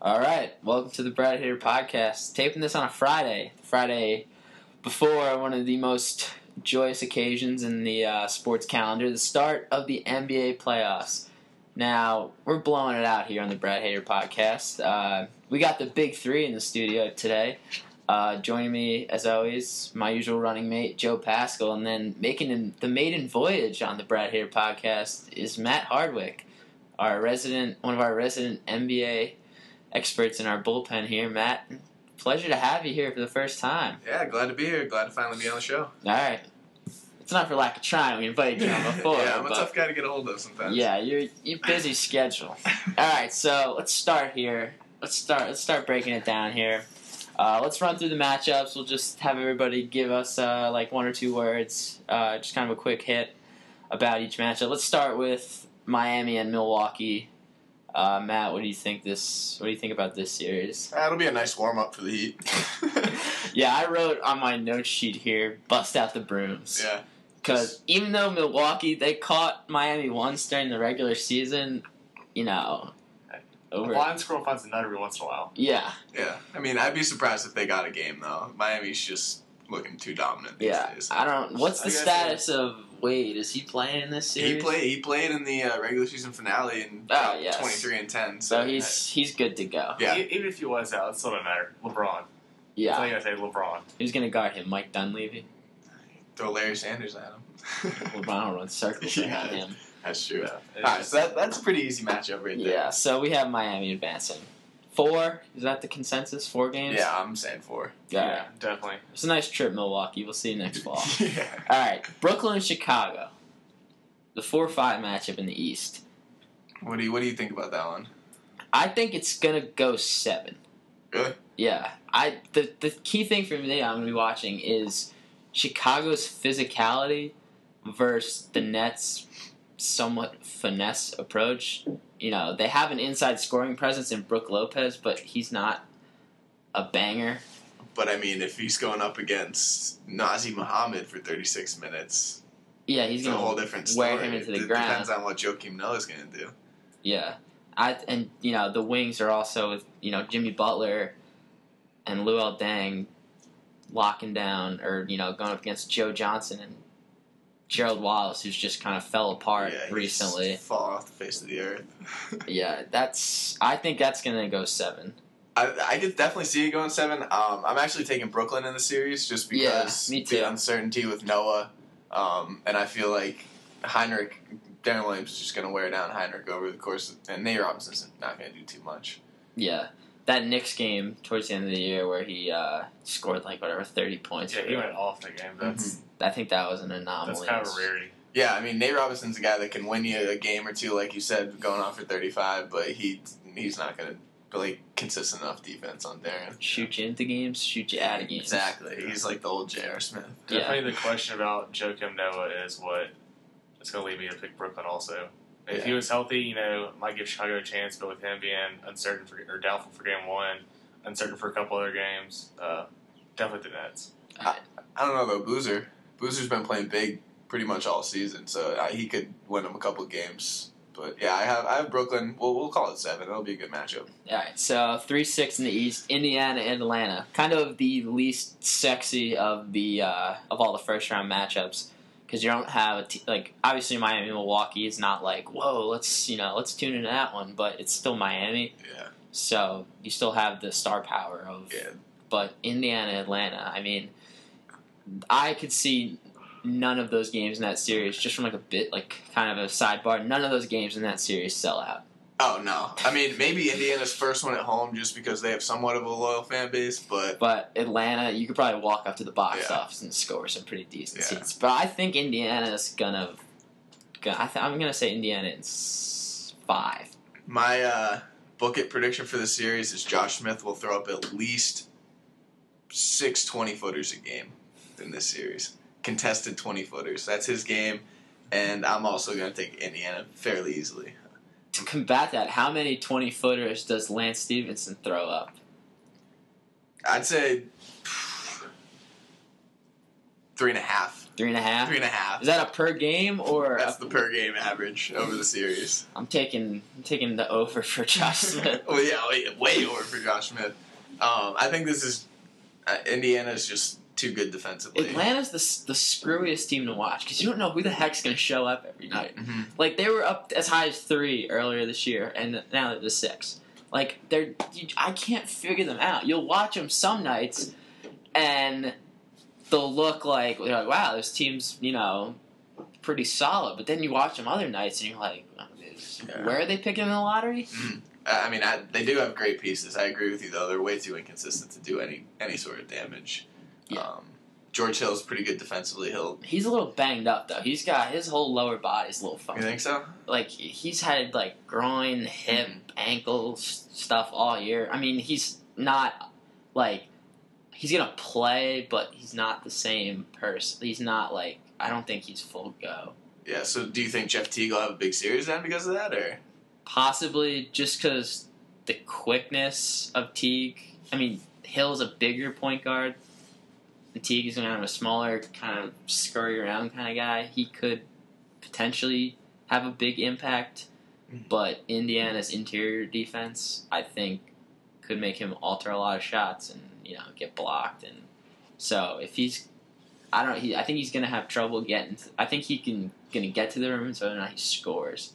All right, welcome to the Brad Haider podcast. Taping this on a Friday before one of the most joyous occasions in the sports calendar, the start of the NBA playoffs. Now, we're blowing it out here on the Brad Haider podcast. We got the big three in the studio today. Joining me, as always, my usual running mate, Joe Pascal, and then making the maiden voyage on the Brad Haider podcast is Matt Hardwick, one of our resident NBA experts in our bullpen here. Matt, pleasure to have you here for the first time. Yeah, glad to be here. Glad to finally be on the show. All right. It's not for lack of trying. We invited you on before. Yeah, I'm a tough guy to get a hold of sometimes. Yeah, you're busy schedule. All right, so let's start here. Let's start breaking it down here. Let's run through the matchups. We'll just have everybody give us like one or two words, just kind of a quick hit about each matchup. Let's start with Miami and Milwaukee. Matt, what do you think about this series? It'll be a nice warm up for the Heat. Yeah, I wrote on my note sheet here, bust out the brooms. Yeah. Because even though Milwaukee, they caught Miami once during the regular season, over. A blind squirrel finds a nut every once in a while. Yeah. Yeah. I mean, I'd be surprised if they got a game, though. Miami's just looking too dominant these days. I don't. What's the status of Wade? Is he playing in this series? He played in the regular season finale in 23-10. So he's good to go. Yeah. Even if he was out, it still doesn't matter. LeBron. Yeah. That's all you gotta say, LeBron. Who's going to guard him? Mike Dunleavy? Throw Larry Sanders at him. LeBron will run circles around him. That's true. Yeah, Alright, so that's a pretty easy matchup right there. Yeah, so we have Miami advancing. 4? Is that the consensus? 4 games? Yeah, I'm saying 4. Yeah, definitely. It's a nice trip, Milwaukee. We'll see you next fall. Yeah. All right, Brooklyn and Chicago. The 4-5 matchup in the East. What do you think about that one? I think it's going to go 7. Really? Yeah. The key thing for me I'm going to be watching is Chicago's physicality versus the Nets' somewhat finesse approach. They have an inside scoring presence in Brook Lopez, but he's not a banger. But, I mean, if he's going up against Nazi Muhammad for 36 minutes, yeah, he's going to a whole different story. Wear him into the ground. Depends on what Joakim Noah's going to do. Yeah. The wings are also with, Jimmy Butler and Luol Deng locking down or, going up against Joe Johnson and Gerald Wallace, who's just kind of fell apart recently. Fall off the face of the earth. Yeah, I think that's going to go 7. I could definitely see it going 7. I'm actually taking Brooklyn in the series just because me too. The uncertainty with Noah. And I feel like Darren Williams is just going to wear down Heinrich over the course, and Nate Robinson's not going to do too much. Yeah. That Knicks game towards the end of the year where he scored 30 points. Yeah, he went off the game. I think that was an anomaly. That's kind of a rarity. Yeah, I mean, Nate Robinson's a guy that can win you a game or two, like you said, going off for 35, but he's not going to play consistent enough defense on Darren. Shoot you into games, shoot you out of games. Exactly. He's like the old J.R. Smith. Definitely the question about Joakim Noah is what is going to lead me to pick Brooklyn also. If he was healthy, might give Chicago a chance, but with him being uncertain or doubtful for game 1, uncertain for a couple other games, definitely the Nets. I don't know, though. Boozer's been playing big pretty much all season, so he could win them a couple of games. But, yeah, I have Brooklyn. We'll call it 7. It'll be a good matchup. All right, so 3-6 in the East, Indiana and Atlanta. Kind of the least sexy of all the first-round matchups. Because you don't have obviously Miami and Milwaukee is not like, whoa, let's tune into that one, but it's still Miami. Yeah. So you still have the star power of. Yeah. But Indiana, Atlanta, I mean, I could see none of those games in that series just from kind of a sidebar. None of those games in that series sell out. Oh, no. I mean, maybe Indiana's first one at home just because they have somewhat of a loyal fan base, but... But Atlanta, you could probably walk up to the box office and score some pretty decent seats. But I think Indiana's I'm going to say Indiana in 5. My book it prediction for the series is Josh Smith will throw up at least 6 20-footers a game in this series. Contested 20-footers. That's his game, and I'm also going to take Indiana fairly easily. To combat that, how many 20-footers does Lance Stevenson throw up? I'd say 3.5. 3.5? 3.5. Is that a per game or? That's the per game average over the series. I'm taking the over for Josh Smith. Well, yeah, way over for Josh Smith. I think this is Indiana's just too good defensively. Atlanta's the screwiest team to watch because you don't know who the heck's going to show up every night. Mm-hmm. Like, they were up as high as 3 earlier this year, and now they're the 6. Like, I can't figure them out. You'll watch them some nights, and they'll look like, wow, this team's, pretty solid. But then you watch them other nights, and you're like, where are they picking in the lottery? Mm-hmm. I mean, they do have great pieces. I agree with you, though. They're way too inconsistent to do any sort of damage. Yeah. George Hill's pretty good defensively. He's a little banged up, though. He's got his whole lower body's a little funky. You think so? Like, he's had, groin, hip, ankle stuff all year. I mean, he's not, he's going to play, but he's not the same person. He's not, I don't think he's full go. Yeah, so do you think Jeff Teague will have a big series then because of that, or? Possibly, just because the quickness of Teague. I mean, Hill's a bigger point guard. And Teague is going to have a smaller, kind of scurry around kind of guy. He could potentially have a big impact, but Indiana's interior defense, I think, could make him alter a lot of shots and get blocked. And so if he's, I think he's going to have trouble getting. I think going to get to the rim, so whether or not he scores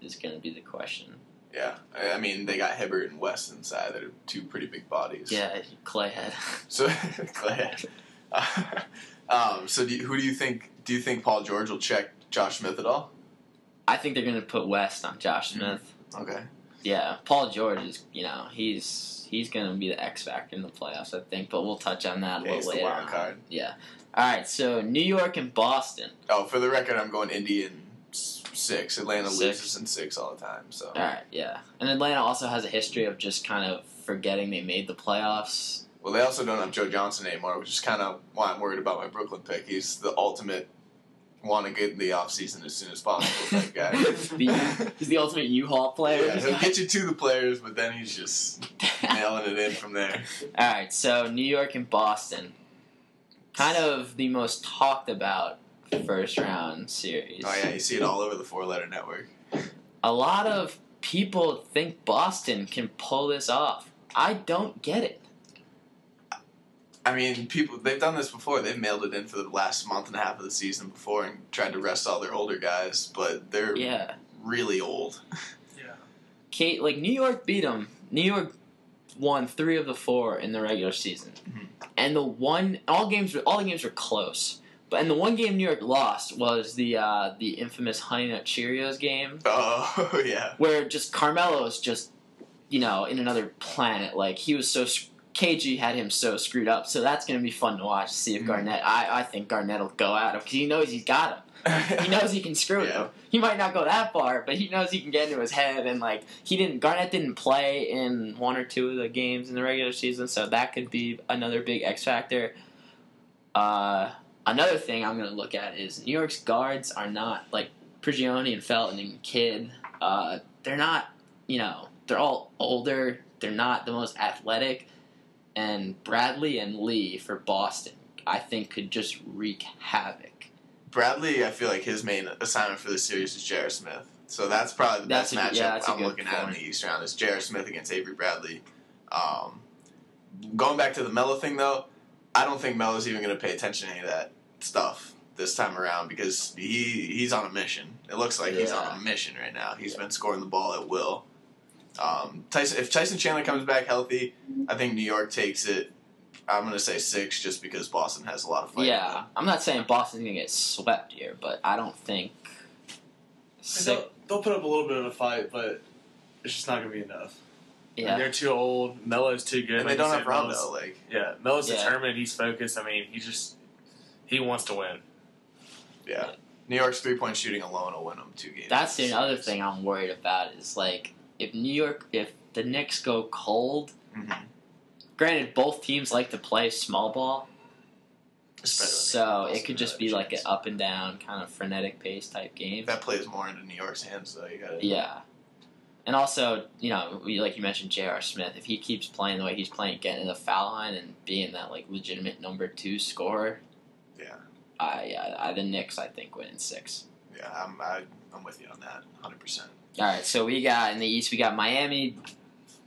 is going to be the question. Yeah, I mean, they got Hibbert and West inside. They're two pretty big bodies. Yeah, Clayhead. So Clayhead. So who do you think? Do you think Paul George will check Josh Smith at all? I think they're going to put West on Josh Smith. Okay. Yeah, Paul George is, he's going to be the X factor in the playoffs, I think. But we'll touch on that a little later. The wild card. Yeah. All right. So New York and Boston. Oh, for the record, I'm going Indy in 6. Atlanta 6. loses in 6 all the time. So. All right. Yeah. And Atlanta also has a history of just kind of forgetting they made the playoffs. Well, they also don't have Joe Johnson anymore, which is kind of why I'm worried about my Brooklyn pick. He's the ultimate want to get in the offseason as soon as possible type guy. He's the ultimate U-Haul player. Yeah, he'll get you to the players, but then he's just nailing it in from there. All right, so New York and Boston. Kind of the most talked about first-round series. Oh, yeah, you see it all over the 4-letter network. A lot of people think Boston can pull this off. I don't get it. I mean, they've done this before. They've mailed it in for the last month and a half of the season before and tried to rest all their older guys, but they're really old. Yeah. New York beat them. New York won 3 of the 4 in the regular season, and all the games were close. And the one game New York lost was the infamous Honey Nut Cheerios game. Oh yeah, where just Carmelo was just in another planet. Like, he was so. KG had him so screwed up, so that's going to be fun to watch to see if Garnett. I think Garnett will go at him because he knows he's got him. He knows he can screw him. He might not go that far, but he knows he can get into his head. And Garnett didn't play in 1 or 2 of the games in the regular season, so that could be another big X factor. Another thing I'm going to look at is New York's guards are not Prigioni and Felton and Kidd. They're not. They're all older. They're not the most athletic. And Bradley and Lee for Boston, I think, could just wreak havoc. Bradley, I feel like his main assignment for this series is J.R. Smith. So that's probably the best matchup I'm looking at in the East round is J.R. Smith against Avery Bradley. Going back to the Melo thing, though, I don't think Melo's even going to pay attention to any of that stuff this time around because he's on a mission. It looks like he's on a mission right now. He's been scoring the ball at will. If Tyson Chandler comes back healthy, I think New York takes it. I'm going to say 6 just because Boston has a lot of fight. Yeah, I'm not saying Boston's going to get swept here, but I don't think... They'll put up a little bit of a fight, but it's just not going to be enough. Yeah. They're too old. Melo's too good. And they don't have Rondo. Melo's determined. He's focused. I mean, he wants to win. Yeah. New York's 3-point shooting alone will win them 2 games. That's the other thing I'm worried about is, if the Knicks go cold, granted, both teams like to play small ball, so it could just be an up and down kind of frenetic pace type game. That plays more into New York's hands, though. Yeah. And also, like you mentioned, J.R. Smith, if he keeps playing the way he's playing, getting to the foul line and being that legitimate number 2 scorer, The Knicks, I think, win in 6. Yeah, I'm with you on that, 100%. All right, so we got in the East, we got Miami,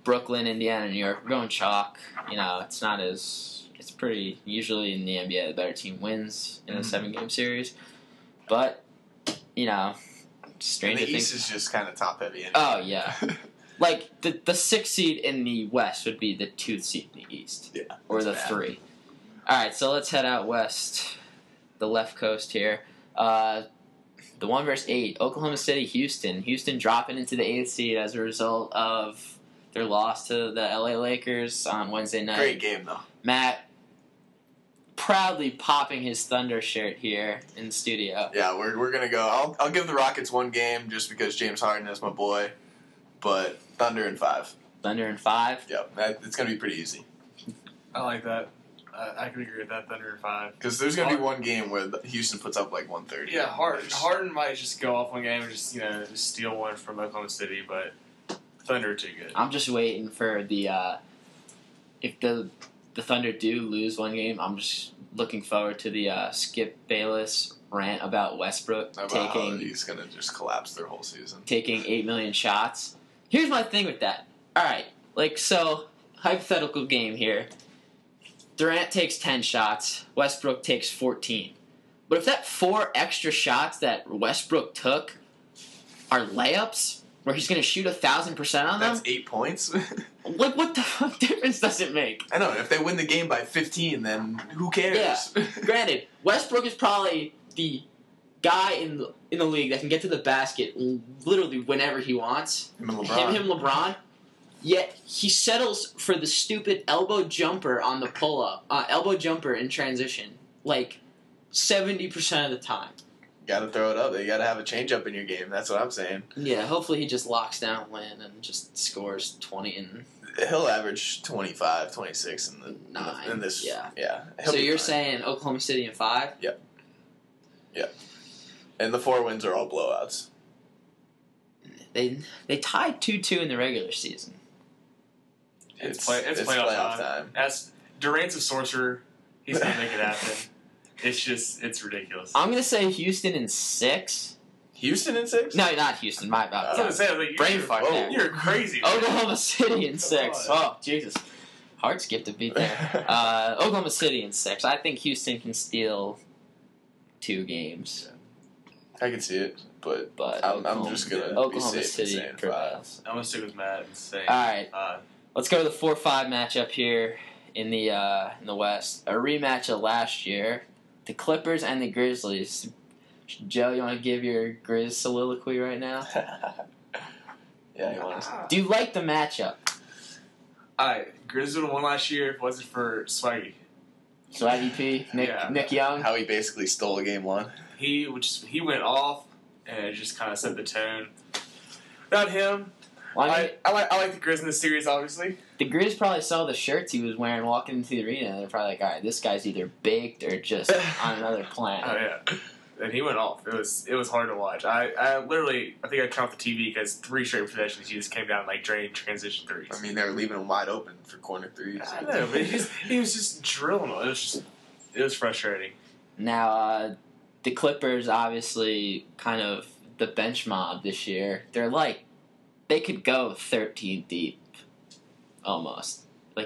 Brooklyn, Indiana, New York. We're going chalk. It's not as it's pretty usually in the NBA the better team wins in a 7-game series, but stranger and the things. East is just kind of top heavy. Anyway. Oh yeah, like the 6th seed in the West would be the 2nd seed in the East. Yeah, or the bad. 3. All right, so let's head out west, the left coast here. The 1 versus 8, Oklahoma City, Houston. Houston dropping into the 8th seed as a result of their loss to the LA Lakers on Wednesday night. Great game though. Matt proudly popping his Thunder shirt here in the studio. Yeah, we're gonna go. I'll give the Rockets 1 game just because James Harden is my boy, but Thunder in 5. Thunder in 5. Yep, it's gonna be pretty easy. I like that. I can agree with that. Thunder in 5. Because there's gonna be 1 game where Houston puts up like 130. Yeah, Harden might just go off 1 game and just steal 1 from Oklahoma City, but Thunder are too good. I'm just waiting for the if the Thunder do lose 1 game, I'm just looking forward to the Skip Bayless rant about Westbrook how he's gonna just collapse their whole season. Taking 8 million shots. Here's my thing with that. All right, hypothetical game here. Durant takes 10 shots. Westbrook takes 14. But if that 4 extra shots that Westbrook took are layups, where he's going to shoot 1,000% on them, that's 8 points. what the fuck difference does it make? I know. If they win the game by 15, then who cares? Yeah. Granted, Westbrook is probably the guy in the league that can get to the basket literally whenever he wants. Him and LeBron. Him LeBron. Yet he settles for the stupid elbow jumper on the pull-up, elbow jumper in transition, 70% of the time. Gotta throw it up. You gotta have a change-up in your game. That's what I'm saying. Yeah, hopefully he just locks down Lynn and just scores 20 and... He'll average 25, 26 in the 9. in this. Yeah. He'll So be you're fine. saying Oklahoma City in 5? Yep. And the 4 wins are all blowouts. They tied 2-2 in the regular season. It's playoff time. Durant's a sorcerer. He's gonna make it happen. It's ridiculous. I'm gonna say Houston in 6. Houston in 6? No, not Houston. My bad. I was gonna say, Brain fuck there. You're crazy. Man. Oklahoma City in 6. God. Oh, Jesus. Hard skip to beat there. Oklahoma City in 6. I think Houston can steal 2 games. I can see it, but I'm just gonna Oklahoma be safe City and saying 5. prevails. I'm gonna stick with Matt and say. All right, let's go to the 4-5 matchup here in the West. A rematch of last year, the Clippers and the Grizzlies. Joe, you want to give your Grizz soliloquy right now? Yeah, you want to. Do you like the matchup? Grizz would have won last year if it wasn't for Swaggy. Swaggy P, Nick Young. How he basically stole a game 1. He went off and it just kind of set the tone. Without him, Well, I mean, I like the Grizz in this series, obviously. the Grizz probably saw the shirts he was wearing walking into the arena, and they're probably like, all right, this guy's either baked or just on another planet. Oh yeah, and he went off. It was hard to watch. I literally think I turned off the TV because 3 straight possessions he just came down drained transition threes. I mean, they were leaving him wide open for corner 3s. I know, but he was just drilling them. It was frustrating. Now, the Clippers, obviously, kind of the bench mob this year. They could go 13 deep, almost,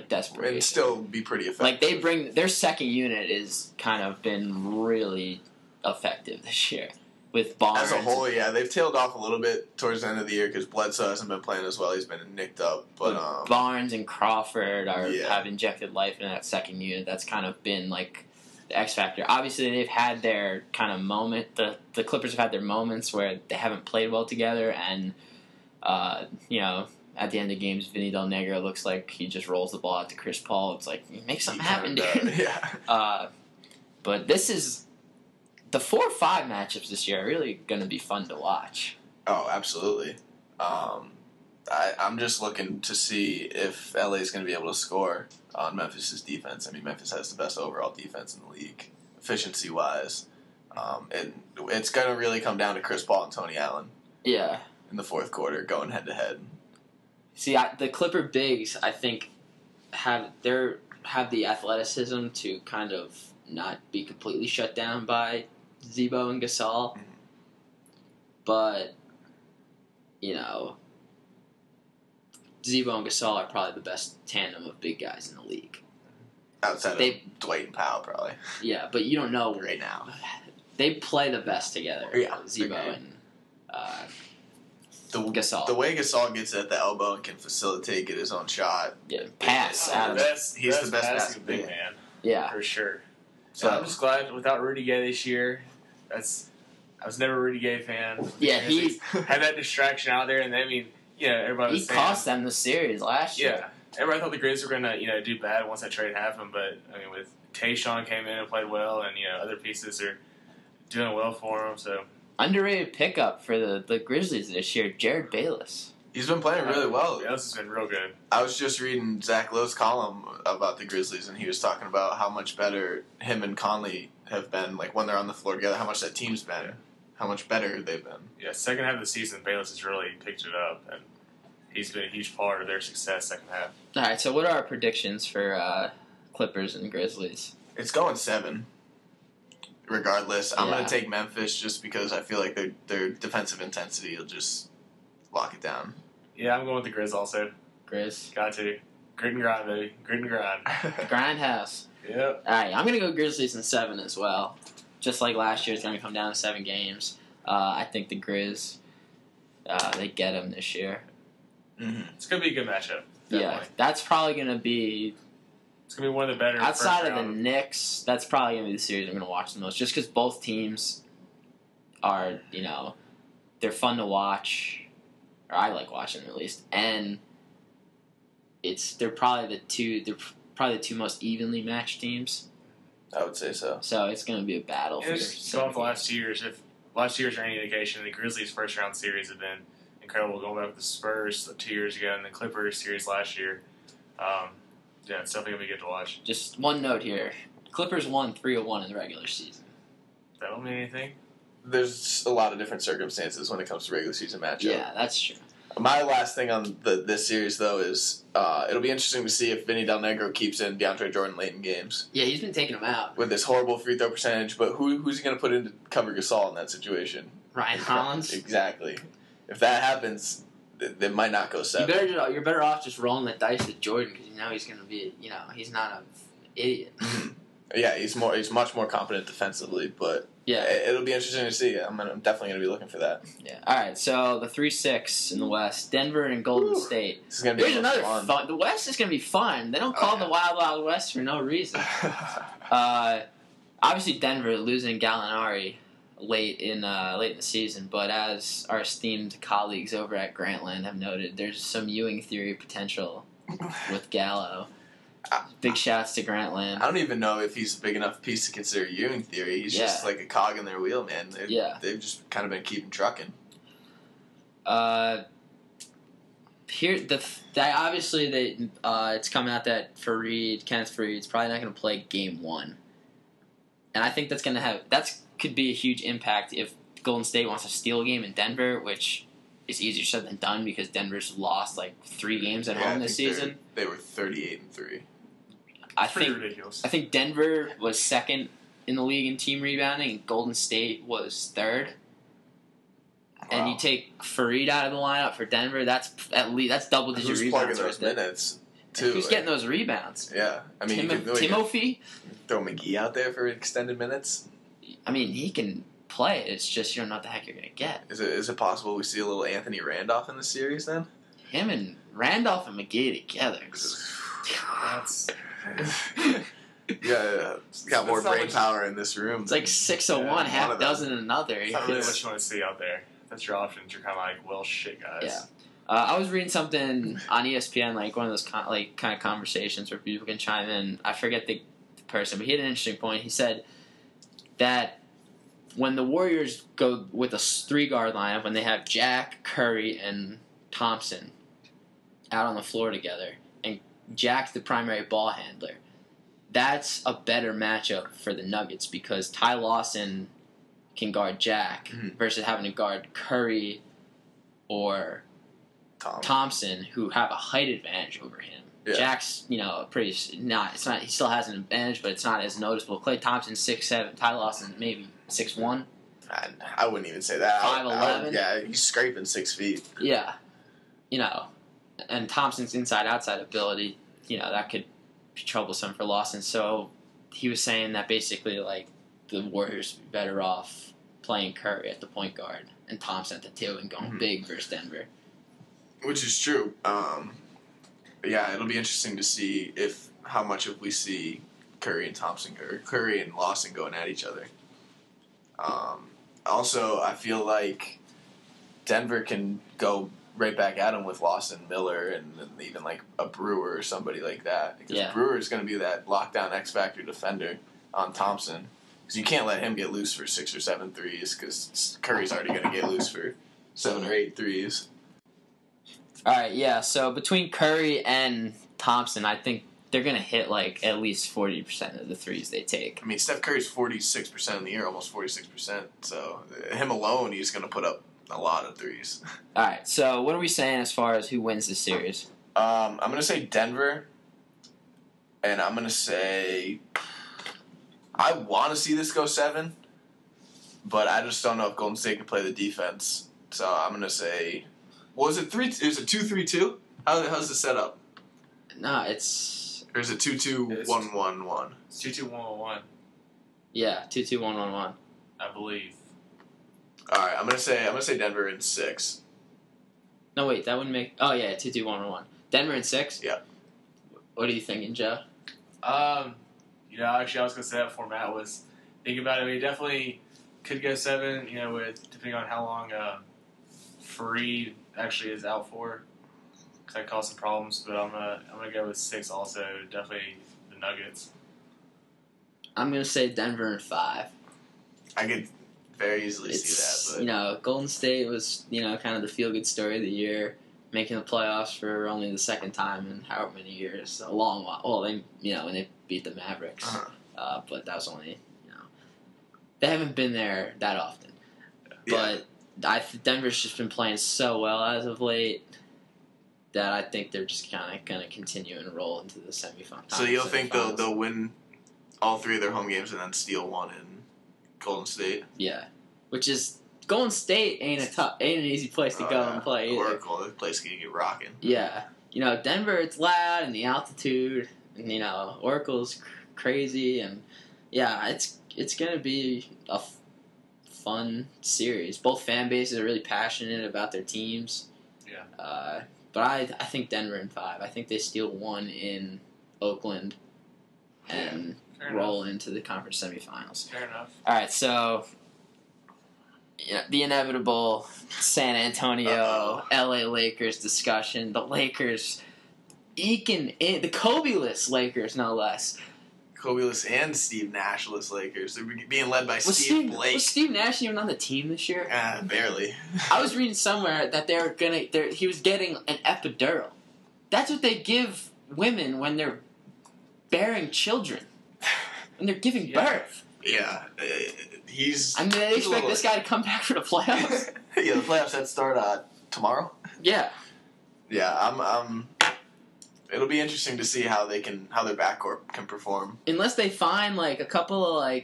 desperation. And still be pretty effective. Their second unit is kind of been really effective this year with Barnes. As a whole, yeah, they've tailed off a little bit towards the end of the year because Bledsoe hasn't been playing as well. He's been nicked up, but Barnes and Crawford have injected life into that second unit. That's kind of been the X factor. Obviously, they've had their kind of moment. The Clippers have had their moments where they haven't played well together, and at the end of games, Vinny Del Negro looks like he just rolls the ball out to Chris Paul. It's like, make something happen, dude. Yeah. But this is the 4-5 matchups this year are really going to be fun to watch. Oh, absolutely. I'm just looking to see if LA is going to be able to score on Memphis' defense. I mean, Memphis has the best overall defense in the league, efficiency-wise. And it's going to really come down to Chris Paul and Tony Allen. Yeah. In the 4th quarter, going head-to-head. See, the Clipper bigs, I think, have the athleticism to kind of not be completely shut down by Zebo and Gasol. Mhm. But, you know, Zebo and Gasol are probably the best tandem of big guys in the league. Outside of Dwight and Powell, probably. Yeah, but you don't know Right now. They play the best together. Yeah, Zebo okay. and Gasol. The way Gasol gets at the elbow and can facilitate, get his own shot. Yeah, pass. He's the best passing big man. Yeah. For sure. So I'm just glad without Rudy Gay this year. I was never a Rudy Gay fan. Yeah, he had that distraction out there, and I mean, everybody was saying, cost them the series last year. Yeah, everybody thought the Grizzlies were gonna, do bad once that trade happened. But I mean, with Tayshaun came in and played well, and other pieces are doing well for him. So underrated pickup for the Grizzlies this year, Jared Bayless. he's been playing really well. Bayless has been real good. I was just reading Zach Lowe's column about the Grizzlies, and he was talking about how much better him and Conley have been, like when they're on the floor together, how much that team's been, how much better they've been. Yeah, second half of the season, Bayless has really picked it up, and he's been a huge part of their success second half. All right, so what are our predictions for Clippers and Grizzlies? It's going 7. Regardless, I'm Yeah. going to take Memphis just because I feel like their defensive intensity will just lock it down. Yeah, I'm going with the Grizz also. Grizz. Got to. Grit and grind, baby. Grit and grind. Grindhouse. Yep. All right, I'm going to go Grizzlies in 7 as well. Just like last year, it's going to come down to 7 games. I think the Grizz, they get them this year. Mm-hmm. It's going to be a good matchup. Yeah, Definitely. that's probably going to be, It's going to be one of the better outside first of the round. Knicks, that's probably going to be the series I'm going to watch the most. Just because both teams are, they're fun to watch. Or I like watching them at least. And they're probably the two most evenly matched teams. I would say so. So it's going to be a battle for It's going for last 2 years. If last year's are any indication, the Grizzlies' first round series have been incredible. Going back with the Spurs 2 years ago and the Clippers series last year. Yeah, it's definitely going to be good to watch. Just one note here. Clippers won 3-1 in the regular season. That don't mean anything. There's a lot of different circumstances when it comes to regular season matchup. Yeah, that's true. My last thing on this series, though, is it'll be interesting to see if Vinny Del Negro keeps in DeAndre Jordan late in games. Yeah, he's been taking them out. With this horrible free throw percentage, but who's he going to put in to cover Gasol in that situation? Ryan Hollins. Exactly. If that happens, they might not go 7. You're better off just rolling the dice with Jordan because he's going to be, he's not an idiot. Yeah, he's much more competent defensively, but Yeah. it'll be interesting to see. I'm definitely going to be looking for that. Yeah. All right, so the 3-6 in the West, Denver and Golden State. This is going to be Here's a lot another of fun. The West is going to be fun. They don't call it the Wild Wild West for no reason. Obviously, Denver losing Gallinari late in the season, but as our esteemed colleagues over at Grantland have noted, there's some Ewing theory potential with Gallo. Big shouts to Grantland. I don't even know if he's a big enough piece to consider Ewing theory. He's just like a cog in their wheel, man. They've just kind of been keeping trucking. It's coming out that Kenneth Faried's probably not going to play Game 1, and I think that's could be a huge impact if Golden State wants to steal a game in Denver, which is easier said than done because Denver's lost like 3 games at home this season. They were 38-3. Pretty ridiculous. I think Denver was second in the league in team rebounding, and Golden State was third. Wow. And you take Faried out of the lineup for Denver, that's double digit Who's rebounds. plugging those minutes too? Who's getting those rebounds? Yeah, I mean, Timothy. Throw McGee out there for extended minutes. I mean, he can play. It's just you don't know what the heck you're gonna get. Is it possible we see a little Anthony Randolph in the series then? Him and Randolph and McGee together. That's Yeah, got more That's not brain what- power in this room. It's like 601, Yeah, half one of them. dozen another. That's not really what you want to see out there. That's your options. You're kind of like, well, shit, guys. Yeah. I was reading something on ESPN, like one of those kind of conversations where people can chime in. I forget the person, but he had an interesting point. He said that when the Warriors go with a 3-guard lineup, when they have Jack, Curry, and Thompson out on the floor together, and Jack's the primary ball handler, that's a better matchup for the Nuggets because Ty Lawson can guard Jack versus having to guard Curry or Thompson, who have a height advantage over him. Yeah. Jack's, pretty not. It's not. He still has an advantage, but it's not as noticeable. Klay Thompson 6'7", Ty Lawson maybe 6'1". I wouldn't even say that. 5'11". Yeah, he's scraping 6 feet. Yeah, and Thompson's inside-outside ability, that could be troublesome for Lawson. So he was saying that basically, like, the Warriors would be better off playing Curry at the point guard and Thompson at the 2 and going big versus Denver. Which is true. Yeah, it'll be interesting to see how much of we see Curry and Thompson or Curry and Lawson going at each other. Also, I feel like Denver can go right back at him with Lawson, Miller, and even like a Brewer or somebody like that. Because Brewer is going to be that lockdown X factor defender on Thompson. Because you can't let him get loose for 6 or 7 threes. Because Curry's already going to get loose for 7 or 8 threes. All right, yeah. So between Curry and Thompson, I think they're going to hit like at least 40% of the threes they take. I mean, Steph Curry's 46% in the year, almost 46%. So him alone, he's going to put up a lot of threes. All right, so what are we saying as far as who wins this series? I'm going to say Denver, and I'm going to say I want to see this go 7, but I just don't know if Golden State can play the defense. So I'm going to say, was it 3? Is it 2-3-2? How's the setup? No, it's. Or is it 2-2-1-1-1? It's 2-2-1-1. Yeah, 2-2-1-1-1. I believe. All right, I'm gonna say Denver in 6. No, wait, that wouldn't make. Oh yeah, 2-2-1-1-1. Denver in 6. Yeah. What are you thinking, Joe? Actually, I was gonna say that before Matt was thinking about it. I mean, definitely could go 7. With depending on how long Fareed actually is out for. That caused some problems, but I'm gonna go with 6 also. Definitely the Nuggets. I'm gonna say Denver in 5. I could very easily see that, but Golden State was kind of the feel good story of the year, making the playoffs for only the second time in however many years, a long while. Well, when they beat the Mavericks, but that was only they haven't been there that often. Yeah. But Denver's just been playing so well as of late that I think they're just kind of going to continue and roll into the semifinals. So you'll think they'll win all 3 of their home games and then steal 1 in Golden State? Yeah, which is Golden State ain't an easy place to go and play either. Oracle, the place can get rocking. Yeah, Denver, it's loud and the altitude, and Oracle's crazy, and yeah, it's going to be a fun series. Both fan bases are really passionate about their teams. Yeah. But I think Denver in 5. I think they steal 1 in Oakland and roll into the conference semifinals. Fair enough. All right, so the inevitable San Antonio, LA Lakers discussion. The Lakers eking in, the Kobe-less Lakers, no less. Kobe-less and Steve Nash-less Lakers. They're being led by Steve Blake. Was Steve Nash even on the team this year? Barely. I was reading somewhere that he was getting an epidural. That's what they give women when they're bearing children. When they're giving birth. Yeah. He's... I mean, they expect this guy to come back for the playoffs? Yeah, the playoffs that start tomorrow. Yeah. Yeah, I'm it'll be interesting to see how their backcourt can perform. Unless they find like a couple of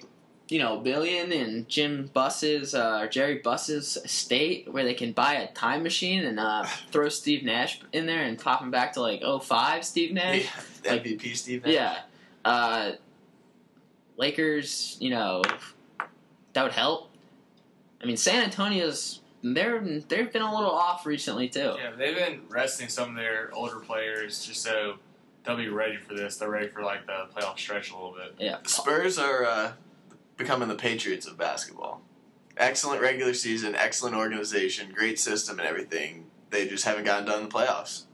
billion in Jerry Buss's estate where they can buy a time machine and throw Steve Nash in there and pop him back to 2005 Steve Nash. Yeah, MVP Steve Nash. Yeah. Lakers, that would help. I mean, San Antonio's they've been a little off recently too. Yeah, they've been resting some of their older players just so they'll be ready for this. They're ready for the playoff stretch a little bit. Yeah, the Spurs are becoming the Patriots of basketball. Excellent regular season, excellent organization, great system, and everything. They just haven't gotten done in the playoffs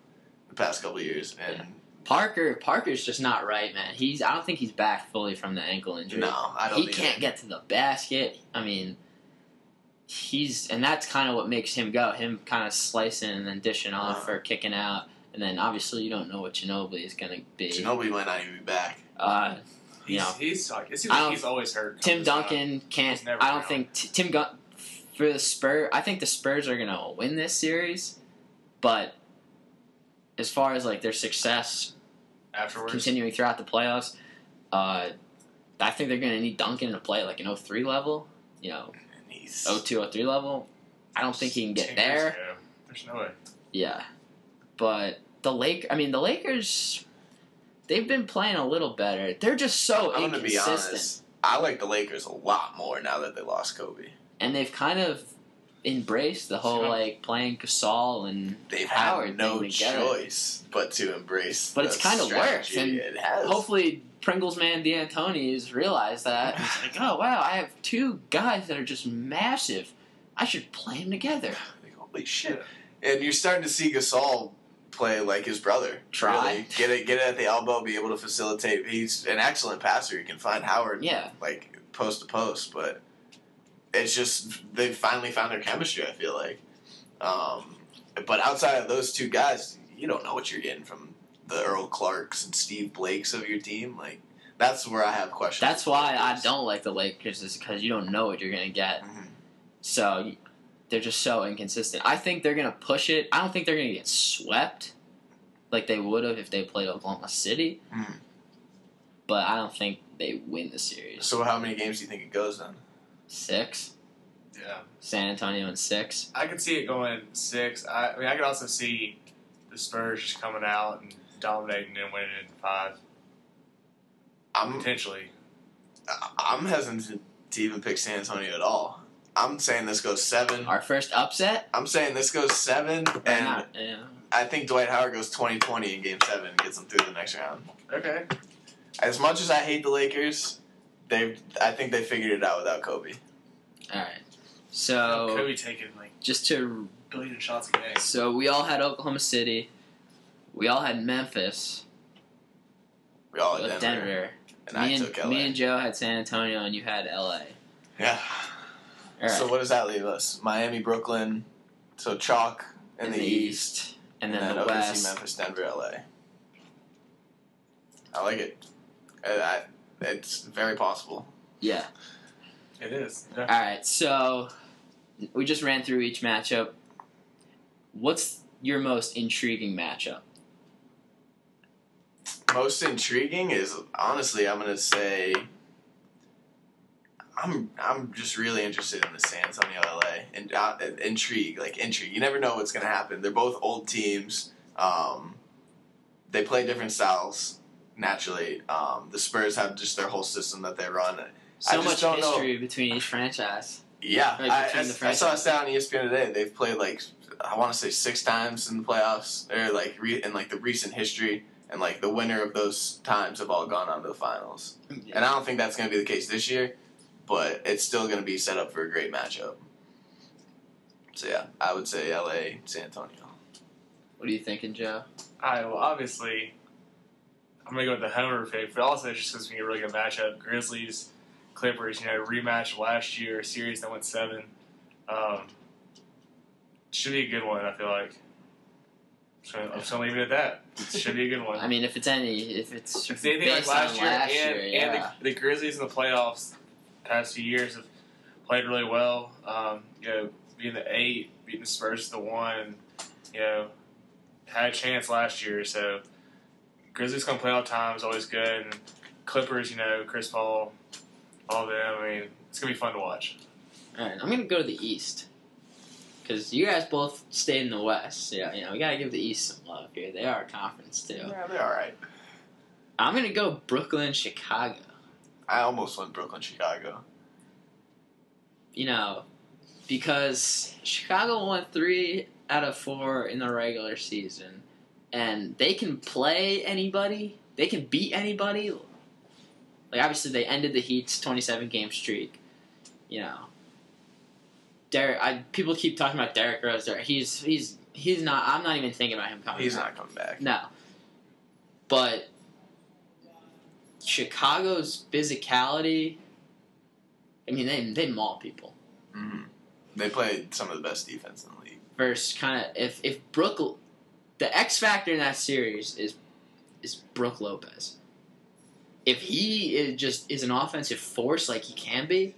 the past couple of years. And Parker's just not right, man. I don't think he's back fully from the ankle injury. No, I don't. He can't get to the basket. I mean. And that's kind of what makes him go. Him kind of slicing and then dishing off or kicking out. And then obviously you don't know what Ginobili is going to be. Ginobili might not even be back. He's always hurt. Tim Duncan can't. I don't think for the Spurs. I think the Spurs are going to win this series. But as far as their success afterwards. continuing throughout the playoffs. I think they're going to need Duncan to play like an 03 level, 02, 03 level. I don't think he can get 10 years there. ago. There's no way. Yeah. But the Lakers, they've been playing a little better. They're just so I'm inconsistent. going to be honest. I like the Lakers a lot more now that they lost Kobe. And they've kind of embraced the whole playing Gasol and they've Howard had no thing together. choice but to embrace. But it's kind of worked, and it has. hopefully Pringles man D'Antoni has realized that. And he's like, oh wow, I have two guys that are just massive. I should play them together. Like, holy shit! And you're starting to see Gasol play like his brother. Try. Really. Get it at the elbow, be able to facilitate. He's an excellent passer. He can find Howard. Like post to post, but it's just they've finally found their chemistry. I feel like, but outside of those two guys, you don't know what you're getting from the Earl Clarks and Steve Blakes of your team. Like that's where I have questions. That's why I don't like the Lakers, is because you don't know what you're gonna get. Mm-hmm. So they're just so inconsistent. I think they're gonna push it. I don't think they're gonna get swept like they would have if they played Oklahoma City. Mm-hmm. But I don't think they win the series. So how many games do you think it goes then? 6. Yeah. San Antonio in 6. I could see it going 6. I could also see the Spurs just coming out and dominating and winning in 5. Potentially. I'm hesitant to even pick San Antonio at all. I'm saying this goes 7. Our first upset? I'm saying this goes 7, and I think Dwight Howard goes 20-20 in Game 7 and gets them through the next round. Okay. As much as I hate the Lakers, I think they figured it out without Kobe. All right. So Kobe taking just to billion shots a game. So we all had Oklahoma City. We all had Memphis. We all had Denver. And I took LA. Me and Joe had San Antonio, and you had LA. Yeah. All right. So what does that leave us? Miami, Brooklyn. So chalk in the East. And then the OKC, West. Memphis, Denver, LA. I like it. It's very possible. Yeah. It is. Yeah. All right. So we just ran through each matchup. What's your most intriguing matchup? Most intriguing is, honestly, I'm going to say I'm just really interested in the San Antonio LA and intrigue. You never know what's going to happen. They're both old teams. They play different styles naturally. The Spurs have just their whole system that they run. So much history between each franchise. Yeah, I saw a stat on ESPN today. They've played I want to say 6 times in the playoffs, or in the recent history, and the winner of those times have all gone on to the finals. Yeah. And I don't think that's going to be the case this year, but it's still going to be set up for a great matchup. So yeah, I would say LA, San Antonio. What are you thinking, Joe? Well, obviously, I'm going to go with the homer pick, but also just because we get a really good matchup. Grizzlies, Clippers, rematch last year, a series that went 7. Should be a good one, I feel like. I'm just going to leave it at that. It should be a good one. I mean, if it's anything like last year, and the Grizzlies in the playoffs past few years have played really well. Being the 8, beating the Spurs the 1, had a chance last year, so Grizzlies going to play all the time, is always good. And Clippers, Chris Paul, all of them, it's going to be fun to watch. All right, I'm going to go to the East. Because you guys both stayed in the West. So, we got to give the East some love here. They are a conference, too. Yeah, they're all right. I'm going to go Brooklyn, Chicago. I almost went Brooklyn, Chicago. Because Chicago won 3 out of 4 in the regular season. And they can play anybody. They can beat anybody. Obviously, they ended the Heat's 27-game streak. People keep talking about Derrick Rose. He's not. I'm not even thinking about him coming. He's not coming back. No. But Chicago's physicality. They maul people. Mm-hmm. They play some of the best defense in the league. Versus kind of if Brook, the X factor in that series is Brook Lopez. If he is an offensive force like he can be,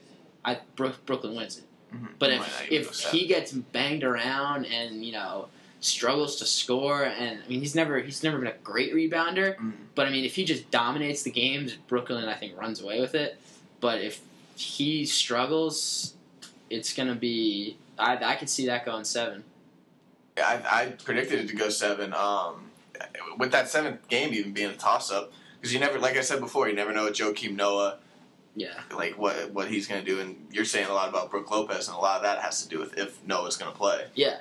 Brooklyn wins it. Mm-hmm. But if he gets banged around and struggles to score, and I mean he's never been a great rebounder. But I mean if he just dominates the games, Brooklyn I think runs away with it. But if he struggles, it's gonna be I could see that going 7. I predicted it to go 7. With that 7th game even being a toss-up, because you never, like I said before, you never know with Joakim Noah, like what he's going to do. And you're saying a lot about Brook Lopez, and a lot of that has to do with if Noah's going to play. Yeah.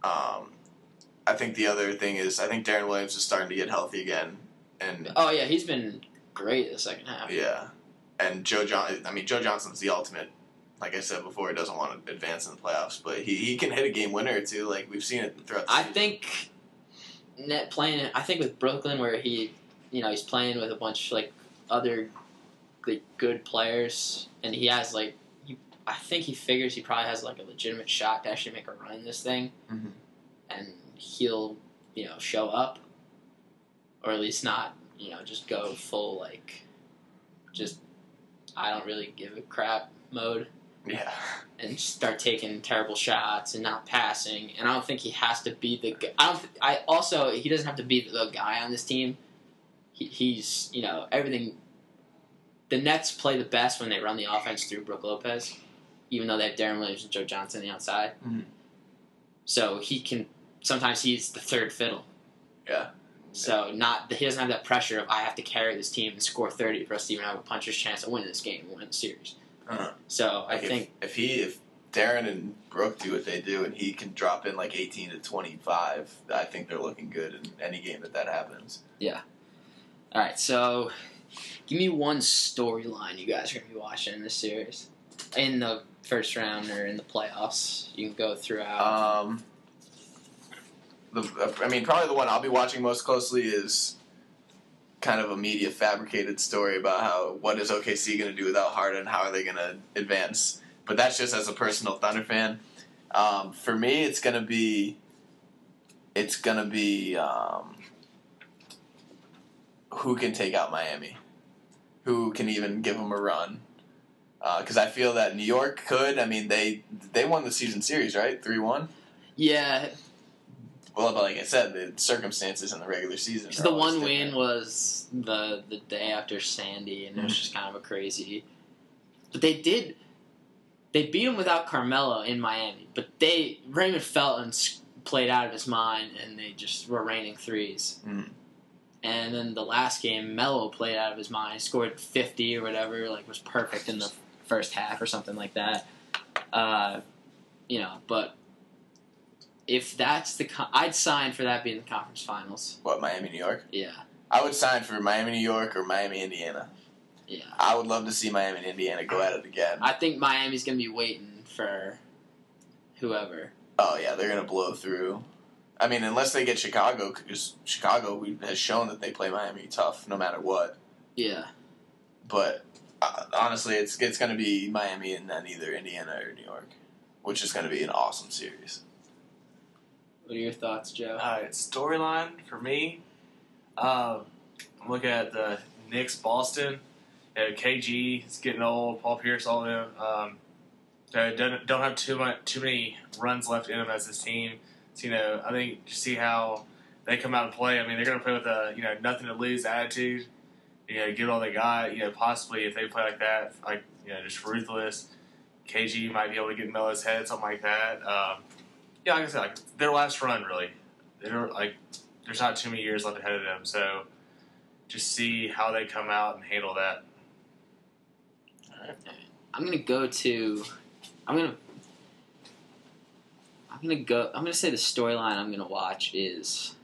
I think the other thing is I think Darren Williams is starting to get healthy again, and oh yeah, he's been great the second half. Yeah, and Joe Johnson's the ultimate. Like I said before, he doesn't want to advance in the playoffs, but he can hit a game winner or two. Like we've seen it throughout the season. I think with Brooklyn where he's playing with a bunch like other good players, and he has I think he figures he probably has like a legitimate shot to actually make a run in this thing, and he'll show up, or at least not just go full just I don't really give a crap mode. Yeah. And start taking terrible shots and not passing. And I don't think he has to be the guy. He doesn't have to be the guy on this team. He's, everything. The Nets play the best when they run the offense through Brook Lopez, even though they have Darren Williams and Joe Johnson on the outside. So sometimes he's the third fiddle. Yeah. So he doesn't have that pressure of I have to carry this team and score 30 for us to even have a puncher's chance of winning this game and win the series. So I think if Darren and Brooke do what they do and he can drop in 18 to 25, I think they're looking good in any game that happens. Yeah. All right, so give me one storyline you guys are going to be watching in this series. In the first round or in the playoffs. You can go throughout. Probably the one I'll be watching most closely is kind of a media fabricated story about what is OKC going to do without Harden, how are they going to advance. But that's just as a personal Thunder fan. For me, it's going to be who can take out Miami, who can even give them a run. Because I feel that New York could. I mean, they won the season series, right? 3-1. Yeah. Well, but like I said, the circumstances in the regular season. The one win was the day after Sandy, and it was just kind of a crazy. But they beat him without Carmelo in Miami. But Raymond Felton played out of his mind, and they just were raining threes. And then the last game, Melo played out of his mind, scored 50 or whatever, was perfect in the first half or something like that. But. If that's I'd sign for that being the conference finals. What, Miami, New York? Yeah. I would sign for Miami, New York, or Miami, Indiana. Yeah. I would love to see Miami and Indiana go at it again. I think Miami's going to be waiting for whoever. Oh, yeah, they're going to blow through. I mean, unless they get Chicago, because Chicago has shown that they play Miami tough no matter what. Yeah. But, honestly, it's going to be Miami and then either Indiana or New York, which is going to be an awesome series. What are your thoughts, Joe? Storyline for me, I'm looking at the Knicks Boston. KG is getting old. Paul Pierce, all of them. Don't have too many runs left in them as this team. So, I think to see how they come out and play. I mean, they're going to play with a nothing to lose attitude. Give all they got. Possibly if they play like that, just ruthless. KG might be able to get in Melo's head, something like that. Yeah, like I said, their last run, really. There's not too many years left ahead of them, so just see how they come out and handle that. All right. I'm gonna say the storyline I'm gonna watch is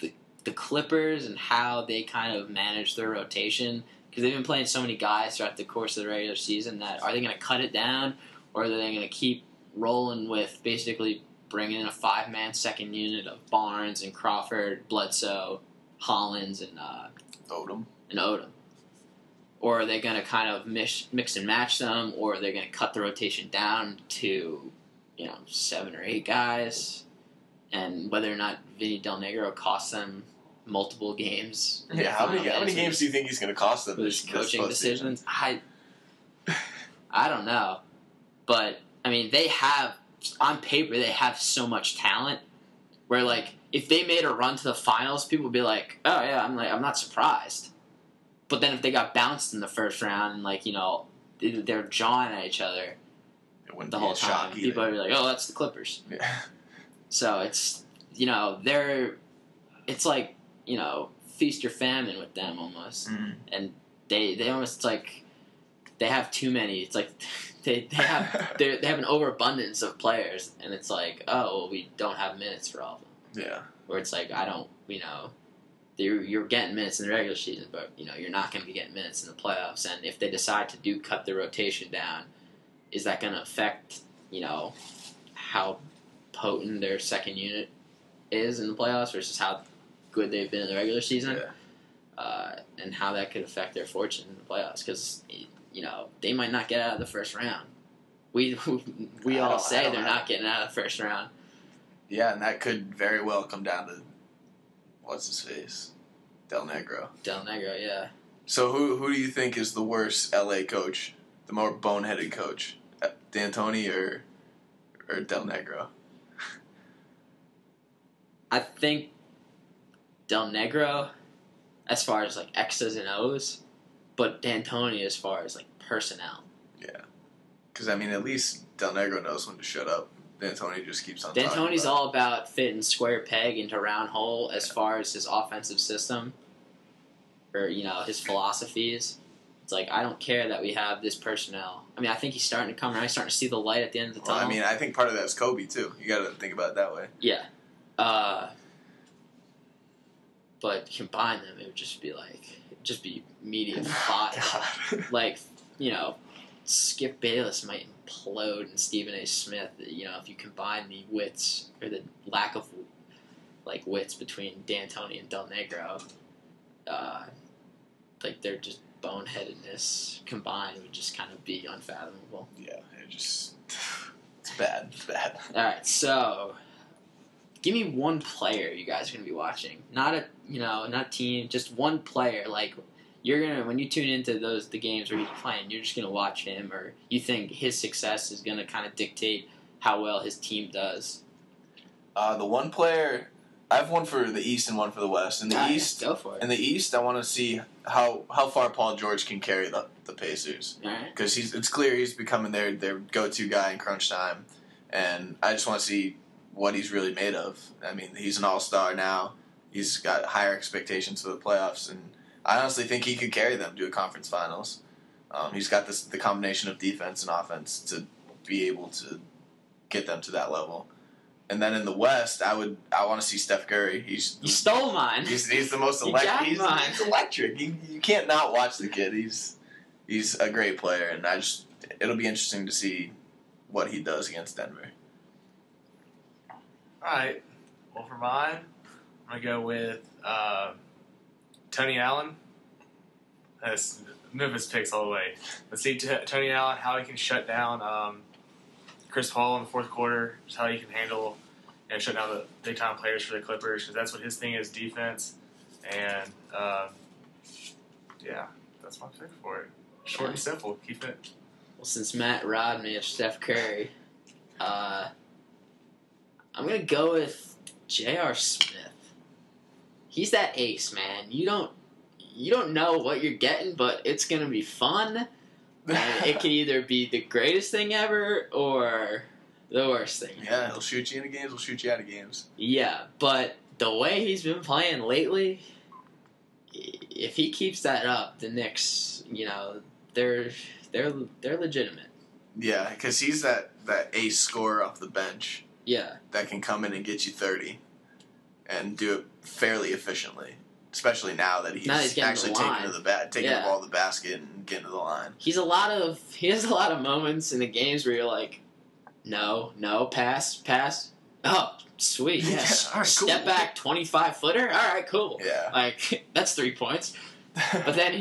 the Clippers and how they kind of manage their rotation, because they've been playing so many guys throughout the course of the regular season that are they gonna cut it down, or are they gonna keep rolling with basically bringing in a 5-man second unit of Barnes and Crawford, Bledsoe, Hollins, and Odom. Or are they going to kind of mix and match them, or are they going to cut the rotation down to 7 or 8 guys, and whether or not Vinny Del Negro costs them multiple games. Yeah, how many games do you think he's going to cost them? With his coaching decisions, I don't know, but I mean they have. On paper, they have so much talent Where like if they made a run to the finals, people would be like, "Oh yeah," I'm not surprised. But then if they got bounced in the first round and like they're jawing at each other the whole time, people would be like, "Oh, that's the Clippers." Yeah. So it's it's like feast or famine with them almost, and they almost it's like they have too many. It's like they have an overabundance of players, and it's like, oh, well, we don't have minutes for all of them. Yeah. Where it's like I don't, you're getting minutes in the regular season, but you're not going to be getting minutes in the playoffs. And if they decide to cut the rotation down, is that going to affect how potent their second unit is in the playoffs versus how good they've been in the regular season? Yeah. And how that could affect their fortune in the playoffs because they might not get out of the first round. We all say they're not getting out of the first round. Yeah, and that could very well come down to what's his face, Del Negro. Del Negro, yeah. So who do you think is the worst LA coach, the more boneheaded coach, D'Antoni or Del Negro? I think Del Negro, as far as like X's and O's, but D'Antoni as far as like personnel. Yeah, because at least Del Negro knows when to shut up. D'Antoni just keeps on. D'Antoni's all about fitting square peg into round hole as far as his offensive system, or his philosophies. It's like I don't care that we have this personnel. I think he's starting to come around. He's starting to see the light at the end of the tunnel. I think part of that's Kobe too. You got to think about it that way. Yeah. But combine them, it would just be media fodder. Like, Skip Bayless might implode and Stephen A. Smith. If you combine the wits or the lack of wits between D'Antoni and Del Negro, they're just boneheadedness combined would just kind of be unfathomable. Yeah, it's bad. It's bad. All right, so give me one player you guys are gonna be watching. Not a team, just one player. Like you're gonna when you tune into the games where he's playing, you're just gonna watch him, or you think his success is gonna kind of dictate how well his team does. The one player, I have one for the East and one for the West. In the East, go for it. In the East, I want to see how far Paul George can carry the Pacers. Because it's clear he's becoming their go-to guy in crunch time, and I just want to see what he's really made of. He's an all-star now. He's got higher expectations for the playoffs, and I honestly think he could carry them to a conference finals. He's got the combination of defense and offense to be able to get them to that level. And then in the West, I want to see Steph Curry. You stole mine. He's the most electric. He's electric. You can't not watch the kid. He's a great player, and it'll be interesting to see what he does against Denver. All right. Well, for mine, I'm gonna go with Tony Allen. That's Memphis picks all the way. Let's see Tony Allen, how he can shut down Chris Paul in the fourth quarter, just how he can handle shut down the big time players for the Clippers, because that's what his thing is, defense. And that's my pick for it. Short and simple. Keep it. Well, since Matt robbed me of Steph Curry, I'm gonna go with J.R. Smith. He's that ace, man. You don't know what you're getting, but it's gonna be fun. And it can either be the greatest thing ever or the worst thing. Yeah, he'll shoot you into games. He'll shoot you out of games. Yeah, but the way he's been playing lately, if he keeps that up, the Knicks, they're legitimate. Yeah, because he's that ace scorer off the bench. Yeah, that can come in and get you 30, and do it fairly efficiently. Especially now that he's actually taking the ball to the basket and getting to the line. He has a lot of moments in the games where you're like, no, pass. Oh, sweet, yes. Yeah, all right, cool. Step back, 25-footer. All right, cool. Yeah, that's 3 points. But then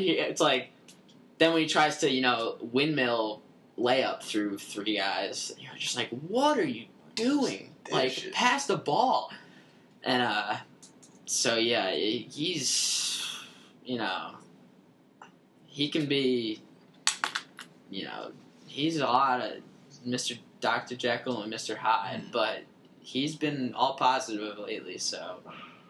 then when he tries to windmill layup through three guys, you're just like, what are you doing? Pass the ball. And so yeah, he's he can be he's a lot of Mr. Dr. Jekyll and Mr. Hyde, but he's been all positive lately. So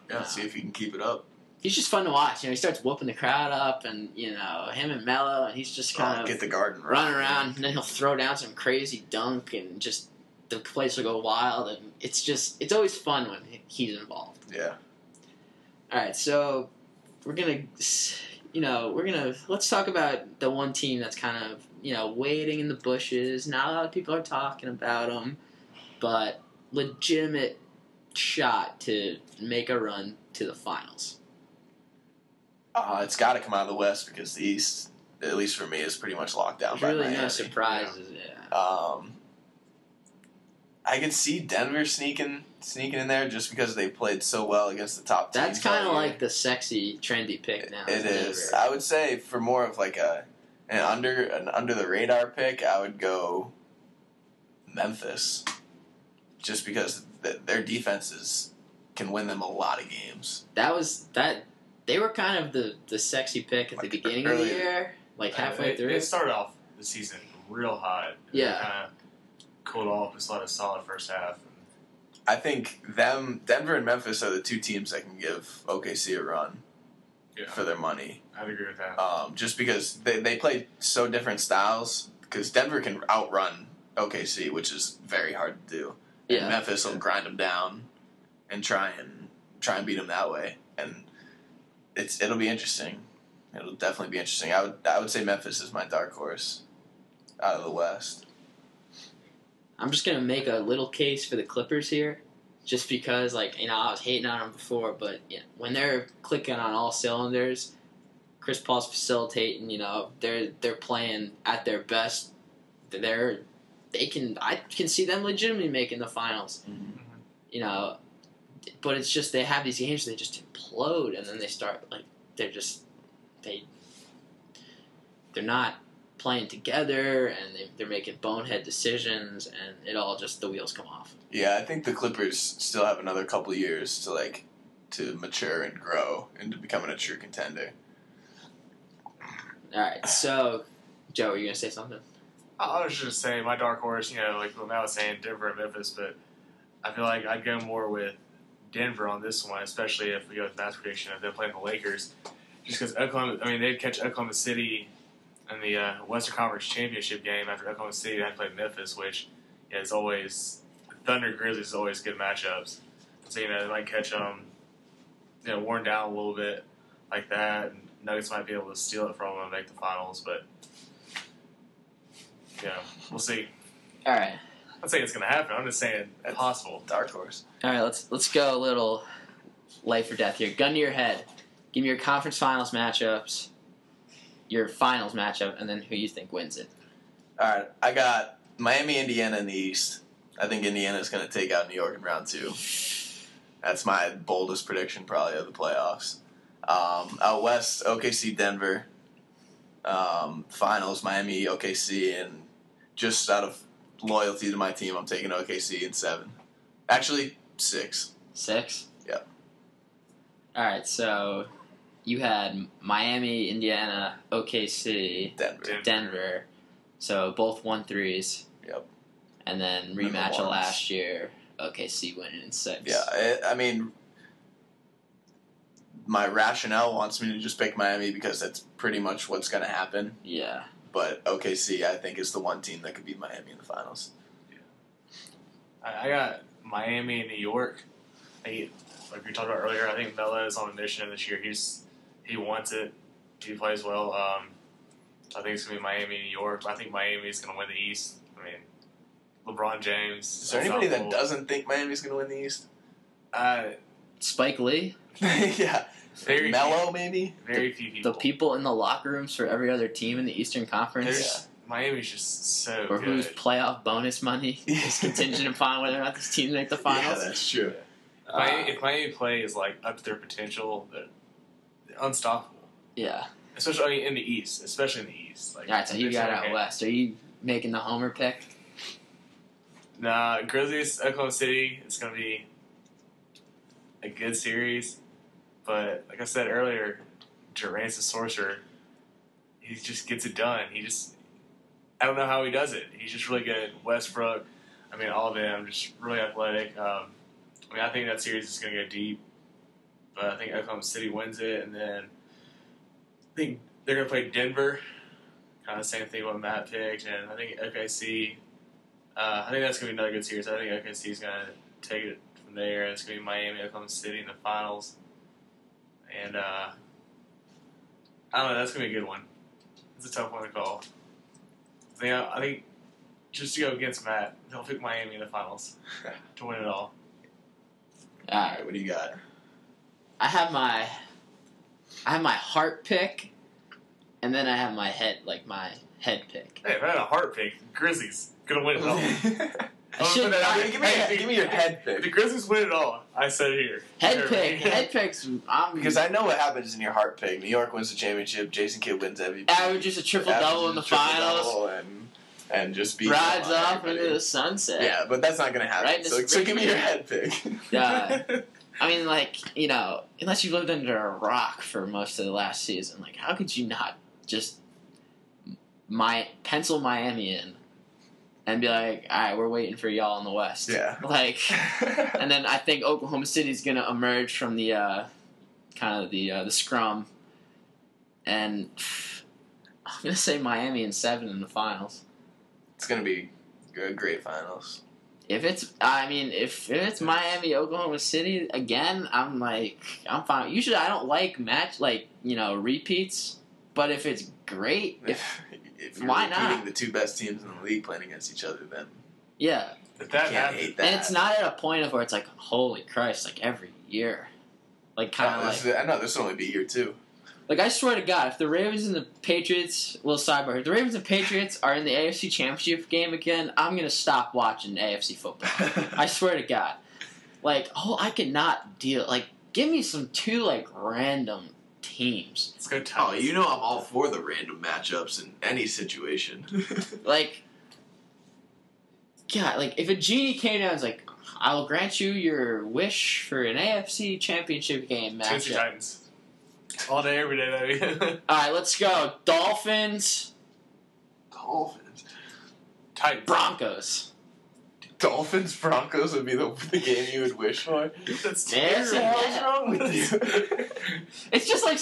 Yeah, see if he can keep it up. he's just fun to watch. He starts whooping the crowd up, and him and Melo, and he's just kind of get the garden running around, and then he'll throw down some crazy dunk, and just the place will go wild, and it's always fun when he's involved. Yeah. All right, so we're gonna let's talk about the one team that's kind of waiting in the bushes. Not a lot of people are talking about them, but legitimate shot to make a run to the finals. It's got to come out of the West because the East, at least for me, is pretty much locked down. There's really Miami. no surprises. Yeah. I can see Denver sneaking in there just because they played so well against the top teams. That's kind of like the sexy, trendy pick now. It is. Denver. I would say for more of like an under the radar pick, I would go Memphis, just because their defenses can win them a lot of games. They were kind of the sexy pick at the beginning of the year, like halfway through. They started off the season real hot. Yeah. Kind of cooled off. It's a solid first half. I think Denver and Memphis are the two teams that can give OKC a run for their money. I'd agree with that. Just because they play so different styles. Because Denver can outrun OKC, which is very hard to do. And Memphis will grind them down and try and beat them that way. And it'll be interesting. It'll definitely be interesting. I would say Memphis is my dark horse out of the West. I'm just gonna make a little case for the Clippers here, just because I was hating on them before, but when they're clicking on all cylinders, Chris Paul's facilitating. They're playing at their best. I can see them legitimately making the finals. Mm-hmm. But it's just they have these games they just implode, and then they start they're not playing together, and they're making bonehead decisions, and the wheels come off. Yeah, I think the Clippers still have another couple of years to mature and grow into becoming a true contender. All right, so Joe, are you gonna say something? I was just saying my dark horse. Like what Matt was saying, Denver and Memphis, but I feel like I'd go more with Denver on this one, especially if we go with Matt's prediction of them playing the Lakers. Just because they'd catch Oklahoma City in the Western Conference Championship game after Oklahoma City had to play Memphis, which is always Thunder Grizzlies is always good matchups. So they might catch them, worn down a little bit like that, and Nuggets might be able to steal it from them and make the finals, but we'll see. All right. I'm not saying it's going to happen. I'm just saying it's possible. Dark horse. All right, let's go a little life or death here. Gun to your head. Give me your conference finals matchups, your finals matchup, and then who you think wins it. All right, I got Miami, Indiana in the East. I think Indiana's going to take out New York in round 2. That's my boldest prediction probably of the playoffs. Out West, OKC, Denver. Finals, Miami, OKC, and just out of loyalty to my team, I'm taking OKC in 7. Actually, 6. 6? Yep. All right, so you had Miami, Indiana, OKC, Denver. So both 1-3s. Yep. And then rematch of last year, OKC winning in 6. Yeah, my rationale wants me to just pick Miami because that's pretty much what's going to happen. Yeah. But OKC, I think, is the one team that could beat Miami in the finals. Yeah. I got Miami and New York. Like we talked about earlier, I think Melo is on a mission this year. He wants it. He plays well. I think it's going to be Miami and New York. I think Miami is going to win the East. LeBron James. Is there anybody that doesn't think Miami's going to win the East? Spike Lee? Yeah. Melo, maybe? Very few people. The people in the locker rooms for every other team in the Eastern Conference. Miami's just so or good. whose playoff bonus money is contingent upon whether or not this team make the finals. Yeah, that's true. If Miami plays up to their potential, they're unstoppable. Yeah. Especially in the East. All right, so you got out West. Are you making the homer pick? Nah, Grizzlies, Oklahoma City, it's going to be a good series. But like I said earlier, Durant's a sorcerer. He just gets it done. I don't know how he does it. He's just really good. Westbrook, I mean, all of them just really athletic. I mean, I think that series is going to go deep, but I think Oklahoma City wins it, and then I think they're going to play Denver. Kind of the same thing what Matt picked, and I think OKC. I think that's going to be another good series. I think OKC is going to take it from there, and it's going to be Miami, Oklahoma City in the finals. And I don't know, that's going to be a good one. It's a tough one to call. I think just to go against Matt, he'll pick Miami in the finals to win it all. All right, what do you got? I have my heart pick, and then I have my head pick. Hey, if I had a heart pick, the Grizzlies gonna win it all. Give me your head pick. The Grizzlies win it all. I said it here. Head picks. Because I know what happens in your heart pick. New York wins the championship. Jason Kidd wins MVP. Averages a triple-double in the finals. And just beat rides off into the sunset. Yeah, but that's not going to happen. Right? So give me your head pick. I mean, unless you lived under a rock for most of the last season, how could you not just pencil Miami in and be like, all right, we're waiting for y'all in the West. Yeah. And then I think Oklahoma City's going to emerge from the the scrum, and I'm going to say Miami in 7 in the finals. It's going to be a great finals. If it's Miami, Oklahoma City again, I'm fine. Usually I don't like repeats, but if it's great, if you're why repeating not? The two best teams in the league playing against each other, then yeah, if that you can't hate that. And it's not at a point of where it's holy Christ, every year, I know this will only be year 2. I swear to God, if the Ravens and the Patriots, sidebar, if the Ravens and Patriots are in the AFC Championship game again, I'm going to stop watching AFC football. I swear to God. I could not deal, give me some 2, random teams. Let's go Titans. Oh, you know I'm all for the random matchups in any situation. If a genie came down and was I will grant you your wish for an AFC Championship game matchup. Tennessee Titans. All day, every day, baby. Alright, let's go. Dolphins. Titans. Broncos. Dolphins Broncos would be the game you would wish for. That's terrible. What's wrong with you? It's just I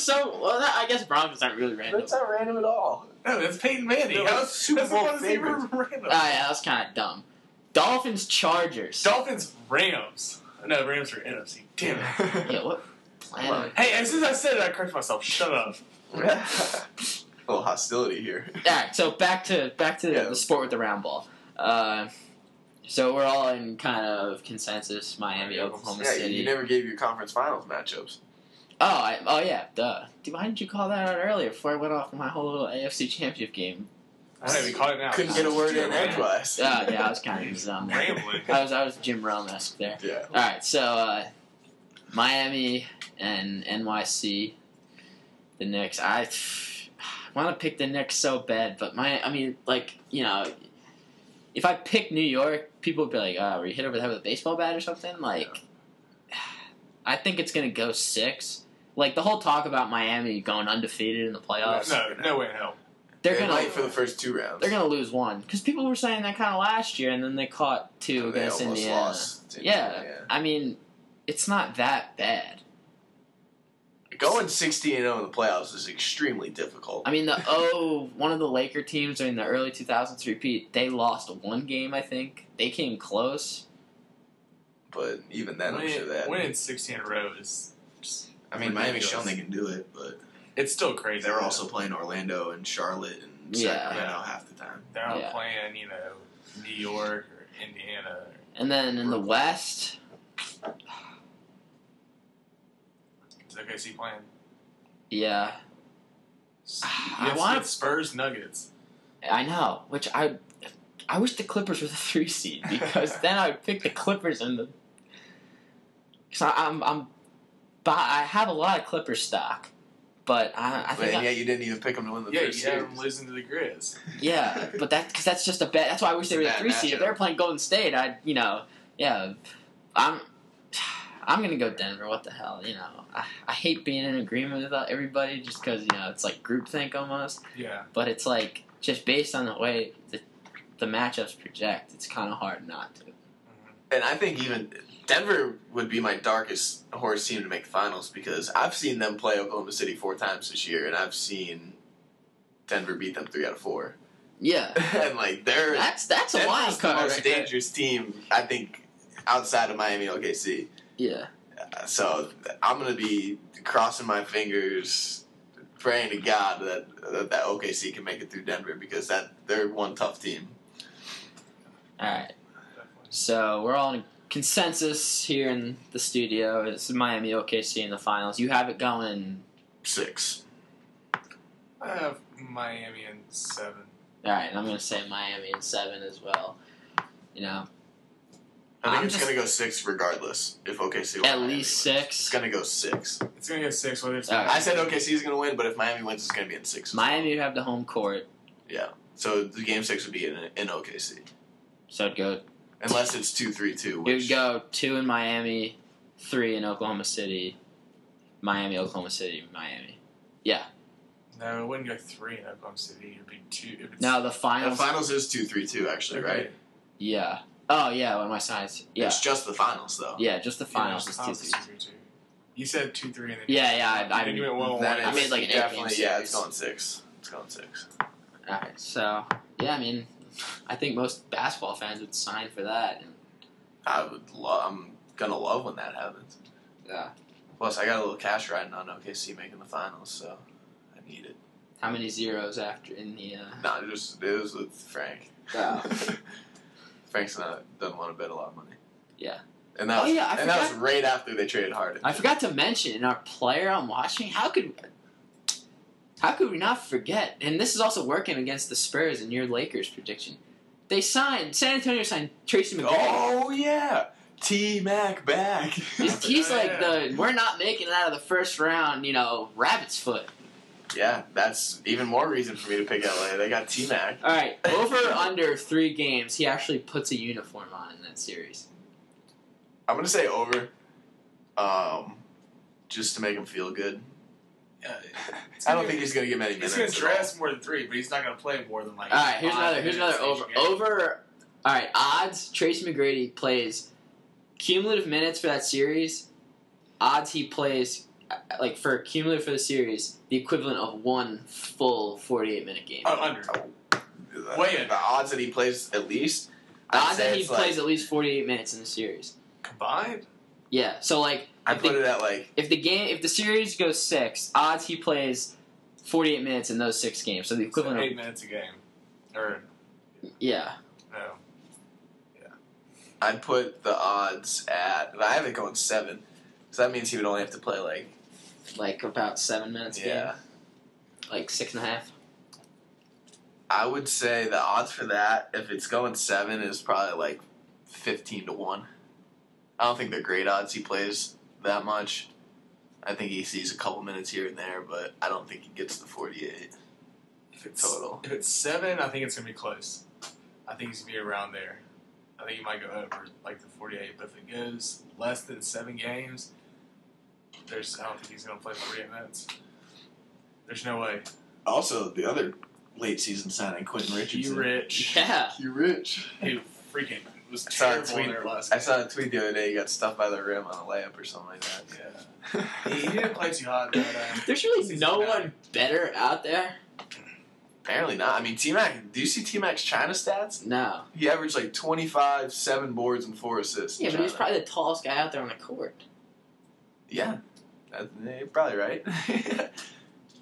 guess Broncos aren't really random. That's not random at all. No, that's Peyton Manning. That's Super Bowl favorite. Random. Yeah, that was kind of dumb. Dolphins Chargers. Dolphins Rams. No, Rams are NFC. Damn it. Yeah, what? Hey, as soon as I said it, I corrected myself. Shut up. A little hostility here. Alright, so back to the sport with the round ball. So we're all in kind of consensus, Miami, Oklahoma City. You never gave your conference finals matchups. Oh yeah, duh. Dude, why didn't you call that out earlier before I went off on my whole little AFC Championship game? I don't even call it now. Couldn't get a word in edgewise. Yeah, I was kind of dumb there. Rambling. I was Jim Rome-esque there. Yeah. Alright, so Miami and NYC, the Knicks. I want to pick the Knicks so bad, but if I pick New York, people would be like, were you hit over the head with a baseball bat or something? I think it's going to go 6. The whole talk about Miami going undefeated in the playoffs. No way in hell. They're going to fight for the first 2 rounds. They're going to lose 1. Because people were saying that kind of last year, and then they caught 2 against Indiana. Lost yeah, I mean, it's not that bad. Going 16-0 in the playoffs is extremely difficult. I mean, one of the Laker teams in the early 2000s repeat, they lost 1 game, I think. They came close. But even then, I'm sure that... Winning 16 in a row is just... Miami's shown they can do it, but... It's still crazy. They're also playing Orlando and Charlotte and Sacramento half the time. They're not playing, New York or Indiana. And then in the West... Is OKC playing? Yeah. I want Spurs Nuggets. I know, which I wish the Clippers were the 3 seed because then I would pick the Clippers in the. Because I have a lot of Clippers stock, but I think. You didn't even pick them to win the first series. Yeah, you had them losing to the Grizz. Yeah, but that's just a bet. That's why I wish they were the 3 seed. If they were playing Golden State, I'm gonna go Denver. What the hell, I hate being in agreement with everybody just because it's like groupthink almost. Yeah. But it's just based on the way the matchups project, it's kind of hard not to. And I think even Denver would be my darkest horse team to make the finals because I've seen them play Oklahoma City 4 times this year, and I've seen Denver beat them 3 out of 4. Yeah, And like that's a Denver's wild the card. most Right there. dangerous team I think outside of Miami OKC. Yeah. So I'm gonna be crossing my fingers, praying to God that OKC can make it through Denver because they're one tough team. All right. So we're all in consensus here in the studio. It's Miami OKC in the finals. You have it going 6. I have Miami in 7. All right, and I'm going to say Miami in 7 as well. You know, I think I'm it's just- going to go 6 regardless if OKC wins. at least 6. It's going to go 6. It's going to go 6, whether it's... All right. I said OKC is going to win, but if Miami wins, it's going to be in 6. Miami would have the home court, Yeah. So the game 6 would be in OKC. so it'd go. Unless it's 2-3-2. It Which, would go 2 in Miami, 3 in Oklahoma City, Miami, Oklahoma City, Miami. Yeah. No, it wouldn't go 3 in Oklahoma City. It would be 2. It would No, the the finals. finals is 2-3-2, actually, right? Yeah. Oh yeah, one of my sides. Yeah. It's just the finals, though. Yeah, just the finals is finals 2-3. is 2-3-2. You said 2-3 and then... Yeah, Then you went 1-1. Then I it's made like an 8-game definitely, yeah, series. it's going 6. It's going 6. Alright, so yeah, I mean, I think most basketball fans would sign for that. I'm gonna love when that happens. Yeah. Plus, I got a little cash riding on OKC making the finals, so I need it. How many zeros after in the? No, it was with Frank. Oh. Frank's doesn't want to bet a lot of money. Yeah. And that was, yeah, I that was forgot- right after they traded Harden. I forgot to mention in our player I'm watching. How could we not forget? And this is also working against the Spurs in your Lakers prediction. San Antonio signed Tracy McGrady. Oh yeah, T-Mac back. He's like we're not making it out of the first round. Rabbit's foot. Yeah, that's even more reason for me to pick LA. They got T-Mac. All right, over under 3 games, he actually puts a uniform on in that series. I'm gonna say over, just to make him feel good. I don't think he's gonna get many minutes. He's going to at all. dress more than 3, but he's not going to play more than like... All right, here's 5 another minutes over. each game. Over. All right, odds. Tracy McGrady plays cumulative minutes for that series. Odds he plays for cumulative for the series, the equivalent of 1 full 48-minute game. Oh, under. Way in. The odds that he plays at least. The I'd odds say that he it's plays at least 48 minutes in the series. Combined? Yeah, so I put it at like if the series goes 6, odds he plays 48 minutes in those 6 games. So the equivalent So of 8 minutes a game. Or, yeah. no. I'd put the odds at. I have it going 7, so that means he would only have to play Like about 7 minutes a game. yeah. Like 6.5. I would say the odds for that, if it's going 7, is probably like 15-1. I don't think they're great odds. He plays that much. I think he sees a couple minutes here and there, but I don't think he gets the 48 total. If it's 7, I think it's going to be close. I think he's going to be around there. I think he might go over like the 48, but if it goes less than 7 games, I don't think he's going to play 48 minutes. There's no way. Also, the other late season signing, Quentin Richardson. You rich. Yeah. You rich. Who freaking was I saw a terrible in tweet. their last I game. saw a tweet the other day. He got stuffed by the rim on a layup or something like that. Yeah. He didn't play too hot, but There's really season no finale. one better out there. Apparently not. I mean, T-Mac. Do you see T-Mac's China stats? No. He averaged like 25, 7 boards, and 4 assists. in Yeah, but he's China. probably the tallest guy out there on the court. Yeah, you're probably right.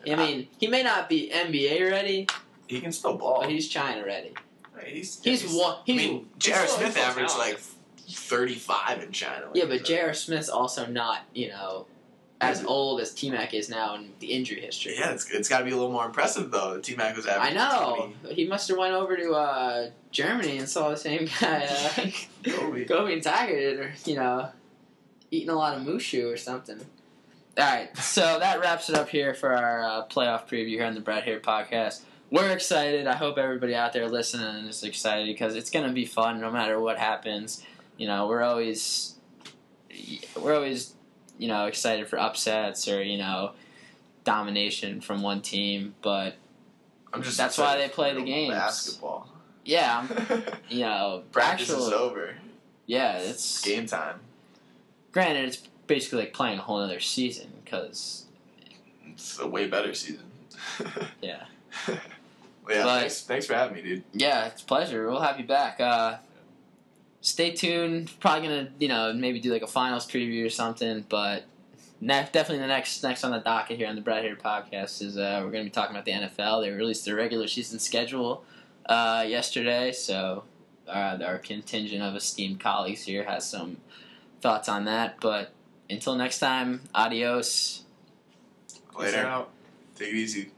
I mean, he may not be NBA ready, he can still ball. but he's China ready. he's I mean, J.R. still- Smith he's still averaged talented. like 35 in China. yeah, but J.R. Smith's also not, as old as T-Mac is now in the injury history. Yeah, it's got to be a little more impressive though. T-Mac was I averaging know. 20. He must have went over to Germany and saw the same guy, Kobe. Kobe and Tiger, or, eating a lot of mushu or something. All right, so that wraps it up here for our playoff preview here on the Brad Hair Podcast. We're excited. I hope everybody out there listening is excited because it's going to be fun no matter what happens. We're always excited for upsets or, domination from one team, but I'm just That's why excited they play for the games. Basketball. Yeah, Practice is over. Yeah, it's game time. Granted, it's basically like playing a whole other season because it's a way better season. Yeah. Well, yeah, But, thanks for having me, dude. Yeah, it's a pleasure. We'll have you back. Stay tuned. Probably gonna, maybe do like a finals preview or something. But definitely the next on the docket here on the Brad Haider podcast is we're gonna be talking about the NFL. They released their regular season schedule yesterday, so our contingent of esteemed colleagues here has some thoughts on that. But until next time, adios. Later. Take it easy.